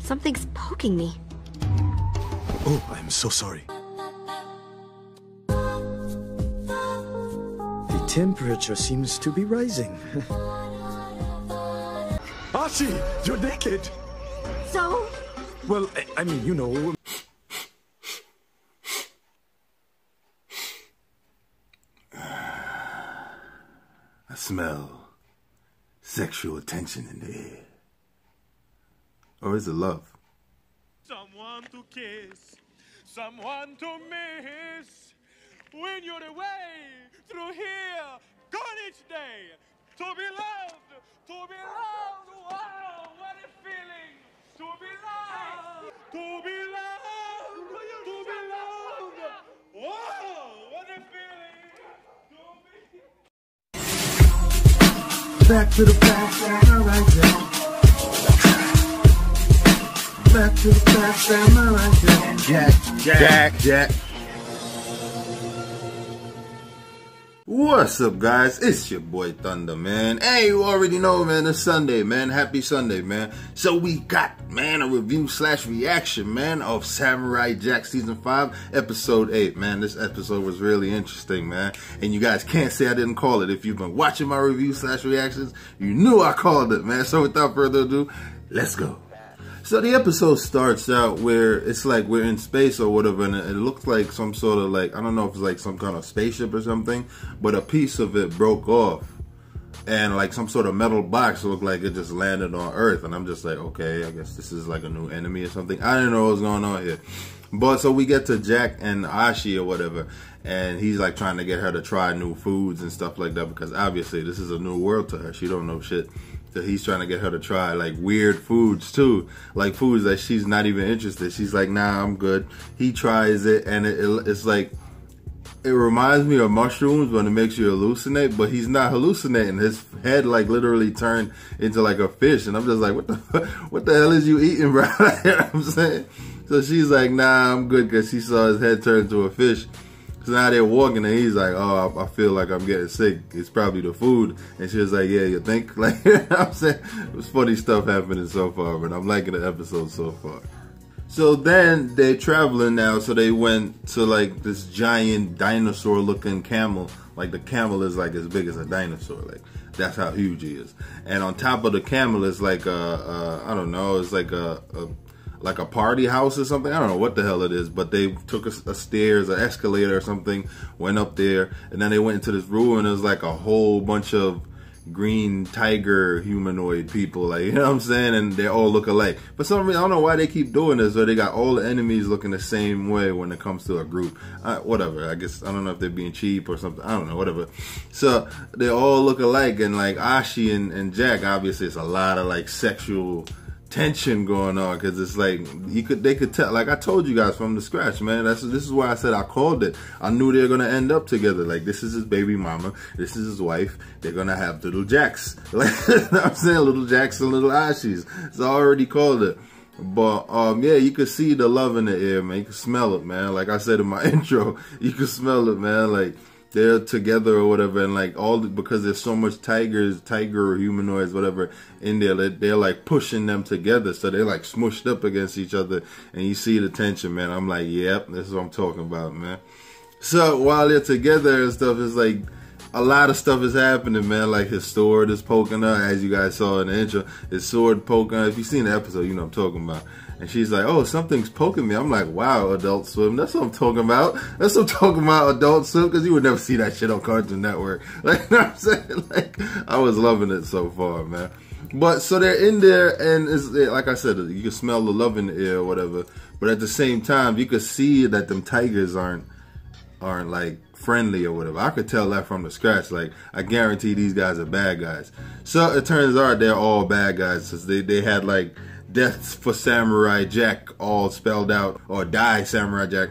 Something's poking me. Oh, I'm so sorry. The temperature seems to be rising. Ashi, you're naked! So? Well, I mean, you know... I smell sexual tension in the air. Or is it love? Someone to kiss, someone to miss. When you're away through here, gone each day. To be loved, to be loved. Wow, what a feeling. To be loved, to be loved, to be loved. Wow, what a feeling. Back to the past, samurai jack. Back to the past, samurai jack. What's up, guys? It's your boy Thunder, man. Hey, you already know, man, it's Sunday, man. Happy Sunday, man. So we got, man, a review/reaction, man, of Samurai Jack Season 5, Episode 8, man. This episode was really interesting, man. And you guys can't say I didn't call it. If you've been watching my review/reactions, you knew I called it, man. So without further ado, let's go. So the episode starts out where it's like we're in space or whatever, and it looks like some sort of like, I don't know if it's like some kind of spaceship or something, but a piece of it broke off. And like some sort of metal box looked like it just landed on Earth. And I'm just like, okay, I guess this is like a new enemy or something. I didn't know what was going on here. But so we get to Jack and Ashi or whatever, and he's like trying to get her to try new foods and stuff like that, because obviously this is a new world to her. She don't know shit. So he's trying to get her to try like weird foods too, like foods that she's not even interested. She's like, nah, I'm good. He tries it, and it's like, it reminds me of mushrooms when it makes you hallucinate, but he's not hallucinating. His head like literally turned into like a fish, and I'm just like, what the hell is you eating, bro? You know what I'm saying? So she's like, nah, I'm good, because she saw his head turn into a fish. So now they're walking, and he's like, oh, I feel like I'm getting sick. It's probably the food. And she was like, yeah, you think? Like, you know what I'm saying? It was funny stuff happening so far, but I'm liking the episode so far. So then they're traveling now, so they went to like this giant dinosaur looking camel. Like the camel is like as big as a dinosaur. Like that's how huge he is. And on top of the camel is like I don't know, it's like a party house or something. I don't know what the hell it is, but they took a stairs, an escalator or something, went up there, and then they went into this room, and it was like a whole bunch of green tiger humanoid people, like, you know what I'm saying? And they all look alike. For some reason, I don't know why they keep doing this, or they got all the enemies looking the same way when it comes to a group. Whatever, I guess, I don't know if they're being cheap or something, I don't know, whatever. So they all look alike, and like Ashi and Jack, obviously it's a lot of like sexual tension going on, because it's like they could tell, like I told you guys from the scratch, man. This is why I said I called it. I knew they were gonna end up together. Like, this is his baby mama, this is his wife. They're gonna have little Jacks, like, you know what I'm saying, little Jacks and little Ashis. So I already called it. But yeah, you could see the love in the air, man. You can smell it, man. Like I said in my intro, you can smell it, man. Like they're together or whatever, and like because there's so much tiger or humanoids, whatever, in there, they're like pushing them together, so they're like smushed up against each other, and you see the tension, man. I'm like, yep, this is what I'm talking about, man. So while they're together and stuff, it's like a lot of stuff is happening, man. Like his sword is poking her, as you guys saw in the intro. His sword poking her. If you've seen the episode, you know what I'm talking about. And she's like, oh, something's poking me. I'm like, wow, Adult Swim. That's what I'm talking about. That's what I'm talking about, Adult Swim, because you would never see that shit on Cartoon Network. Like, you know what I'm saying? Like, I was loving it so far, man. But so they're in there, and it's, like I said, you can smell the love in the air or whatever. But at the same time, you could see that them tigers aren't like friendly or whatever. I could tell that from the scratch. Like, I guarantee these guys are bad guys. So it turns out they're all bad guys, since they had like deaths for Samurai Jack all spelled out, or die Samurai Jack.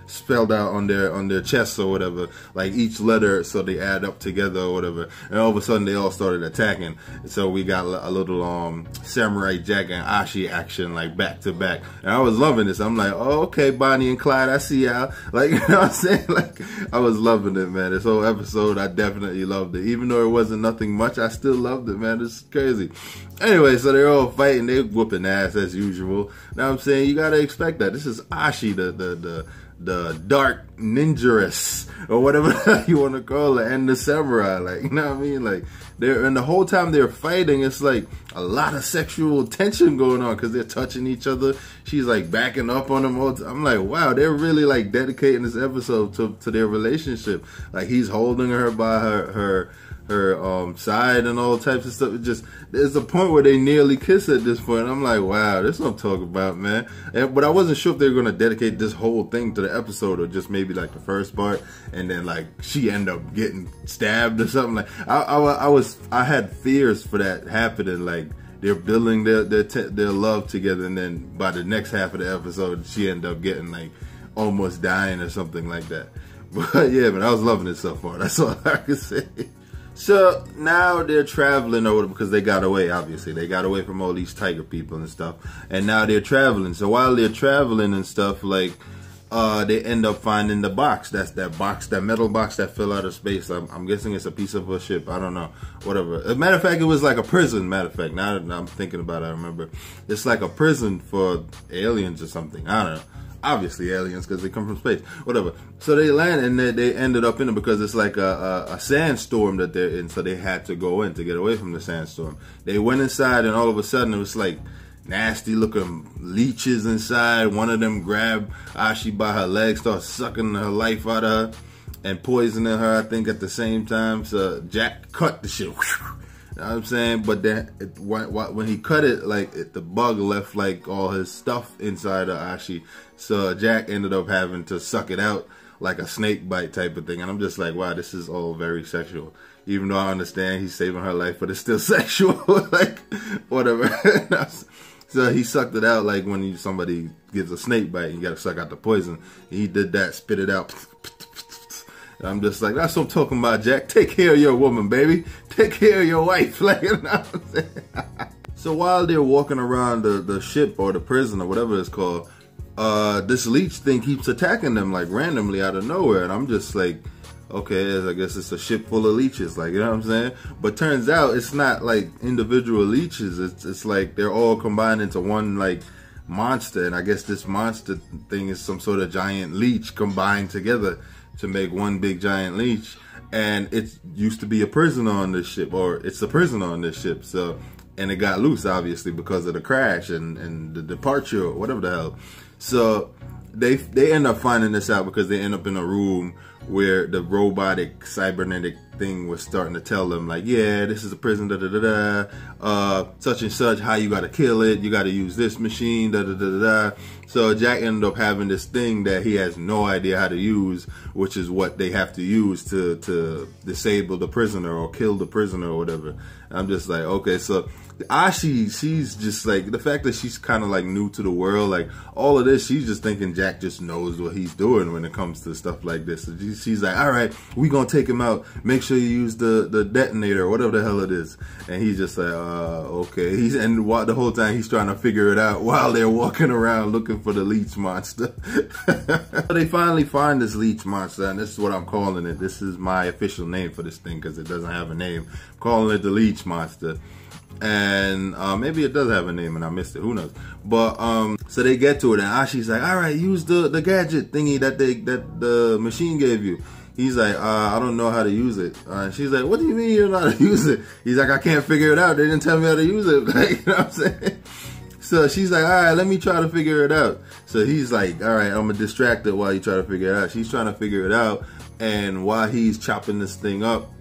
spelled out on their chests or whatever, like each letter, so they add up together or whatever. And all of a sudden they all started attacking. So we got a little Samurai Jack and Ashi action like back to back. And I was loving this. I'm like, oh, okay, Bonnie and Clyde, I see y'all. Like, you know what I'm saying? Like, I was loving it, man. This whole episode, I definitely loved it. Even though it wasn't nothing much, I still loved it, man. It's crazy. Anyway, so they're all fighting. They're whooping ass as usual. Now I'm saying, you gotta expect that. This is Ashi, the dark ninjaress, or whatever you want to call it, and the samurai, like, you know what I mean? Like, and the whole time they're fighting, it's like a lot of sexual tension going on because they're touching each other. She's like backing up on them all. I'm like, wow, they're really like dedicating this episode to their relationship. Like, he's holding her by her side and all types of stuff. It just, there's a point where they nearly kiss at this point. I'm like, wow, this is what I'm talking about, man. But I wasn't sure if they were going to dedicate this whole thing to the episode or just maybe like the first part and then like she end up getting stabbed or something. Like, I had fears for that happening. Like, they're building their love together, and then by the next half of the episode she ended up getting like almost dying or something like that. But yeah, but I was loving it so far. That's all I can say. So now they're traveling over because they got away, obviously. They got away from all these tiger people and stuff. And now they're traveling. So while they're traveling and stuff, like, they end up finding the box. That's that box, that metal box that fell out of space. I'm guessing it's a piece of a ship. I don't know. Whatever. As a matter of fact, it was like a prison, matter of fact. Now that I'm thinking about it, I remember. It's like a prison for aliens or something. I don't know. Obviously aliens because they come from space, whatever. So they land and they ended up in it because it's like a sandstorm that they're in, so they had to go in to get away from the sandstorm. They went inside and all of a sudden it was like nasty looking leeches inside. One of them grabbed Ashi by her leg, started sucking her life out of her and poisoning her, I think, at the same time. So Jack cut the shit. You know what I'm saying? But then when he cut it, like the bug left like all his stuff inside of Ashi. So Jack ended up having to suck it out like a snake bite type of thing. And I'm just like, wow, this is all very sexual. Even though I understand he's saving her life, but it's still sexual. Like, whatever. So he sucked it out like when somebody gives a snake bite and you gotta suck out the poison. He did that, spit it out. And I'm just like, that's what I'm talking about, Jack. Take care of your woman, baby. Take care of your wife. Like, you know what I'm saying? So while they're walking around the ship or the prison or whatever it's called, this leech thing keeps attacking them like randomly out of nowhere. And I'm just like, okay, I guess it's a ship full of leeches, like, you know what I'm saying? But turns out it's not like individual leeches. It's like they're all combined into one like monster. And I guess this monster thing is some sort of giant leech combined together to make one big giant leech. And it used to be a prisoner on this ship, or it's a prisoner on this ship. So, and it got loose obviously because of the crash and the departure or whatever the hell. So they end up finding this out because they end up in a room where the robotic cybernetic thing was starting to tell them like, yeah, this is a prison, da da da da, such and such, how you gotta kill it, you gotta use this machine, da da da da da. So Jack ended up having this thing that he has no idea how to use, which is what they have to use to disable the prisoner or kill the prisoner or whatever. And I'm just like, okay, so Ashi, she's just like, the fact that she's kind of like new to the world, like all of this, she's just thinking Jack just knows what he's doing when it comes to stuff like this. So she's like, all right, we gonna take him out. Make sure you use the detonator or whatever the hell it is. And he's just like, okay. And the whole time he's trying to figure it out while they're walking around looking for the leech monster. They finally find this leech monster, and this is what I'm calling it. This is my official name for this thing because it doesn't have a name. I'm calling it the leech monster. And maybe it does have a name and I missed it, who knows. But so they get to it and Ashi's like, all right, use the gadget thingy that the machine gave you. He's like, I don't know how to use it. And she's like, what do you mean you don't know how to use it? He's like, I can't figure it out. They didn't tell me how to use it. Like, you know what I'm saying? So she's like, all right, let me try to figure it out. So he's like, all right, I'm gonna distract it while you try to figure it out. She's trying to figure it out, and while he's chopping this thing up,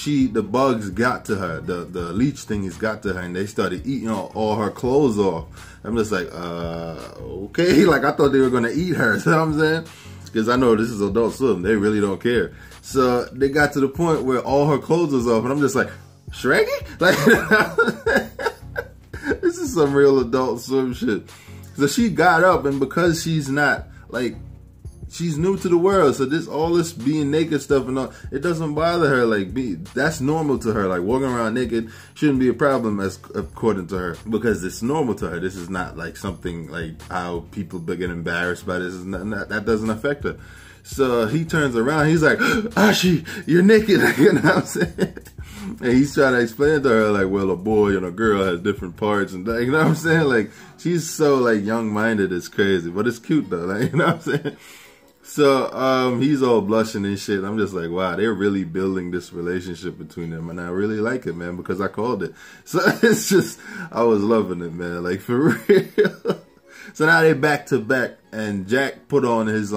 the bugs got to her. The leech thing has got to her, and they started eating all her clothes off. I'm just like, okay. Like, I thought they were gonna eat her. You know what I'm saying? Because I know this is Adult Swim. They really don't care. So they got to the point where all her clothes was off, and I'm just like, Shreggy? Like, this is some real Adult Swim shit. So she got up, and because she's not, like, she's new to the world, so all this being naked stuff and all, it doesn't bother her. Like, that's normal to her. Like, walking around naked shouldn't be a problem, as according to her, because it's normal to her. This is not like something like how people get embarrassed by this. That doesn't affect her. So he turns around, he's like, Ashi, you're naked. You know what I'm saying? And he's trying to explain to her, like, well, a boy and a girl has different parts, and you know what I'm saying? Like, she's so like young-minded, it's crazy, but it's cute though. Like, you know what I'm saying? So he's all blushing and shit. I'm just like, wow, they're really building this relationship between them, and I really like it, man, because I called it. So it's just, I was loving it, man, like, for real. So now they're back to back, and Jack put on his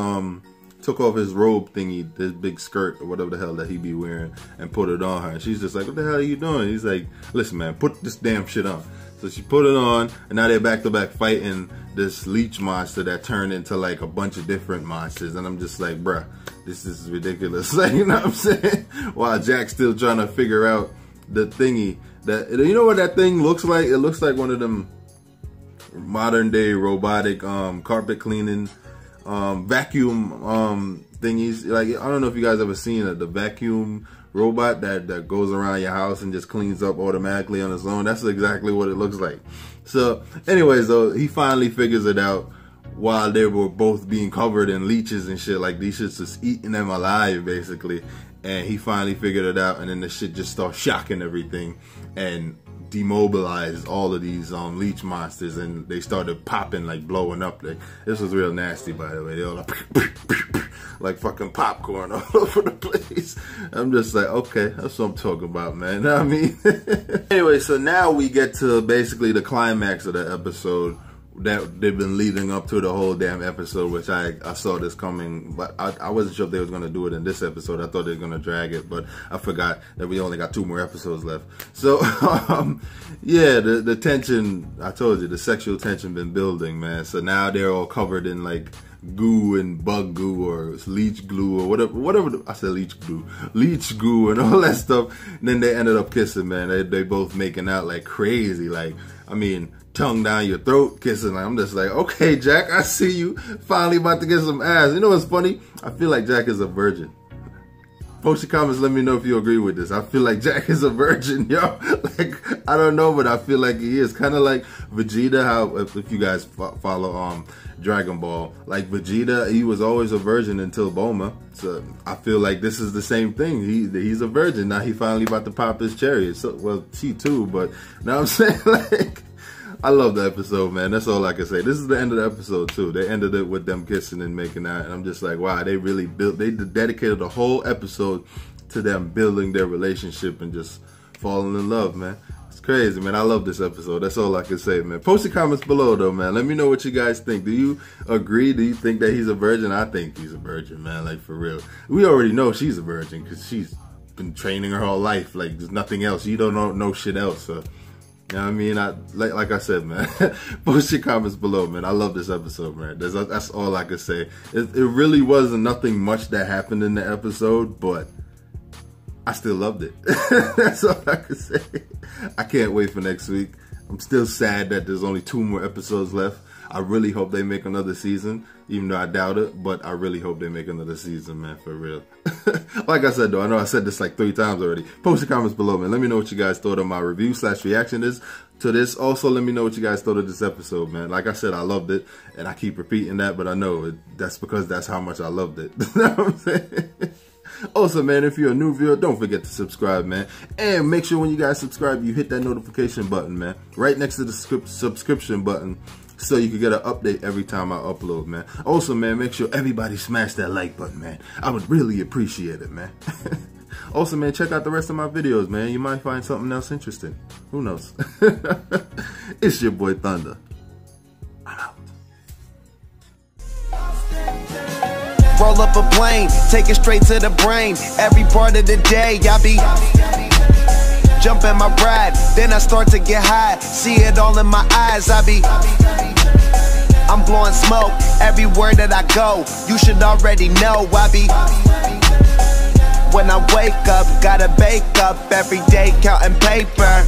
took off his robe thingy, this big skirt or whatever the hell that he be wearing, and put it on her. And she's just like, what the hell are you doing? He's like, listen, man, put this damn shit on. So she put it on, and now they're back to back fighting this leech monster that turned into like a bunch of different monsters. And I'm just like, bruh, this is ridiculous. Like, you know what I'm saying? While Jack's still trying to figure out the thingy that, you know what that thing looks like? It looks like one of them modern day robotic carpet cleaning vacuum thingies. Like, I don't know if you guys ever seen the vacuum robot that goes around your house and just cleans up automatically on its own. That's exactly what it looks like. So anyways, though, he finally figures it out while they were both being covered in leeches and shit. Like, these shits just eating them alive basically. And he finally figured it out, and then the shit just starts shocking everything and demobilized all of these leech monsters, and they started popping, like blowing up. Like, this was real nasty, by the way. They all like fucking popcorn all over the place. I'm just like, okay, that's what I'm talking about, man. You know what I mean? Anyway, so now we get to basically the climax of the episode that they've been leading up to the whole damn episode, which I saw this coming, but I wasn't sure if they was going to do it in this episode. I thought they were going to drag it, but I forgot that we only got 2 more episodes left. So, yeah, the tension, I told you, the sexual tension been building, man. So now they're all covered in like goo and bug goo or leech glue or whatever. I said leech goo and all that stuff. And then they ended up kissing, man. They both making out like crazy. Like, I mean, tongue down your throat kissing. I'm just like, okay, Jack, I see you finally about to get some ass. You know what's funny? I feel like Jack is a virgin. Post your comments, let me know if you agree with this. I feel like Jack is a virgin, yo. Like, I don't know, but I feel like he is. Kind of like Vegeta, how, if you guys follow Dragon Ball, like Vegeta, he was always a virgin until Bulma. So I feel like this is the same thing. He's a virgin. Now he finally about to pop his cherry. So, well, she too, but now I'm saying, like, I love the episode, man. That's all I can say. This is the end of the episode too. They ended it with them kissing and making out, and I'm just like, wow, they really they dedicated the whole episode to them building their relationship and just falling in love, man. It's crazy, man. I love this episode. That's all I can say, man. Post your comments below though, man. Let me know what you guys think. Do you agree? Do you think that he's a virgin? I think he's a virgin, man. Like, for real. We already know she's a virgin because she's been training her whole life. Like, there's nothing else. You don't know shit else, so. You know what I mean? Like I said, man, post your comments below, man. I love this episode, man. That's all I could say. It really wasn't nothing much that happened in the episode, but I still loved it. That's all I could say. I can't wait for next week. I'm still sad that there's only 2 more episodes left. I really hope they make another season, even though I doubt it, but I really hope they make another season, man, for real. Like I said, though, I know I said this like 3 times already. Post your comments below, man. Let me know what you guys thought of my review / reaction to this. Also, let me know what you guys thought of this episode, man. Like I said, I loved it, and I keep repeating that, but I know that's because that's how much I loved it. You know what I'm saying? Also, man, if you're a new viewer, don't forget to subscribe, man. And make sure when you guys subscribe, you hit that notification button, man. Right next to the subscription button, so you can get an update every time I upload, man. Also, man, make sure everybody smash that like button, man. I would really appreciate it, man. Also, man, check out the rest of my videos, man. You might find something else interesting. Who knows? It's your boy Thunder. I'm out. Roll up a plane, take it straight to the brain. Every part of the day, I be jump in my ride, then I start to get high. See it all in my eyes, I'm blowing smoke everywhere that I go. You should already know when I wake up, gotta bake up every day, counting paper.